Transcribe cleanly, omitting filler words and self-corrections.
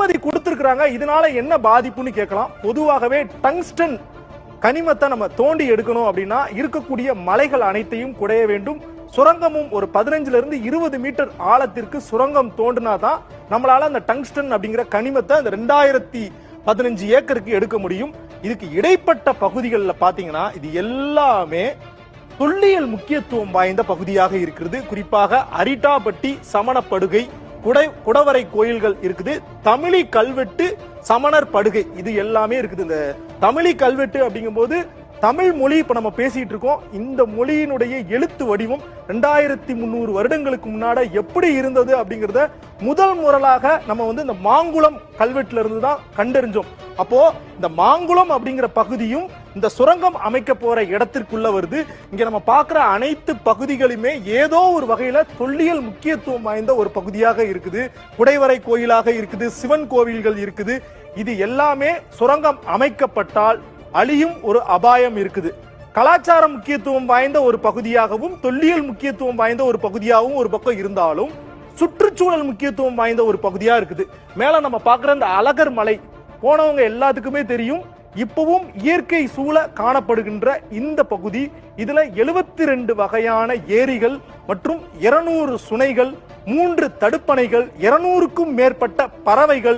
அனுமதி கொடுத்திருக்காங்க. இதனால என்ன பாதிப்புன்னு கேட்கலாம். பொதுவாகவே டங்ஸ்டன் கனிமத்தை நம்ம தோண்டி எடுக்கணும் அப்படின்னா இருக்கக்கூடிய மலைகள் அனைத்தையும் குடைய வேண்டும். சுரங்கமும் ஒரு 15 இருந்து 20 மீட்டர் ஆழத்திற்கு சுரங்கம் தோண்டினாதான் நம்மளால அந்த டங்ஸ்டன் அப்படிங்கிற கனிமத்தை அந்த 2015 ஏக்கருக்கு எடுக்க முடியும். இதுக்கு இடைப்பட்ட பகுதிகளில் பாத்தீங்கன்னா இது எல்லாமே தொல்லியல் முக்கியத்துவம் வாய்ந்த பகுதியாக இருக்கிறது. குறிப்பாக அரிட்டாபட்டி சமணப்படுகை, குடவரை கோயில்கள் இருக்குது, தமிழி கல்வெட்டு, சமணர் படுகை, இது எல்லாமே இருக்குது. இந்த தமிழி கல்வெட்டு அப்படிங்கும் போது தமிழ் மொழி இப்ப நம்ம பேசிட்டு இருக்கோம். இந்த மொழியினுடைய எழுத்து வடிவம் 2300 வருடங்களுக்கு முன்னாடி எப்படி இருந்தது அப்படிங்கறத முதல் முறையாக நம்ம இந்த மாங்குளம் கல்வெட்டுல இருந்து தான் கண்டறிஞ்சோம். அப்போ இந்த மாங்குளம் அப்படிங்கிற பகுதியும் இந்த சுரங்கம் அமைக்க போற இடத்திற்குள்ள வருது. இங்க நம்ம பார்க்கிற அனைத்து பகுதிகளுமே ஏதோ ஒரு வகையில தொல்லியல் முக்கியத்துவம் வாய்ந்த ஒரு பகுதியாக இருக்குது. குடைவரை கோயிலாக இருக்குது, சிவன் கோவில்கள் இருக்குது. இது எல்லாமே சுரங்கம் அமைக்கப்பட்டால் அழியும் ஒரு அபாயம் இருக்குது. கலாச்சார முக்கியத்துவம் வாய்ந்த ஒரு பகுதியாகவும் தொல்லியல் முக்கியத்துவம் வாய்ந்த ஒரு பகுதியாகவும் ஒரு பக்கம் இருந்தாலும் சுற்றுச்சூழல் முக்கியத்துவம் வாய்ந்த ஒரு பகுதியா இருக்குது. மேல நம்ம பார்க்கிற இந்த அழகர் மலை போனவங்க எல்லாத்துக்குமே தெரியும். இப்பவும் இயற்கை சூழ காணப்படுகின்ற இந்த பகுதி, இதுல 72 வகையான ஏரிகள் மற்றும் 200 சுனைகள், 3 தடுப்பணைகள், 200க்கும் மேற்பட்ட பறவைகள்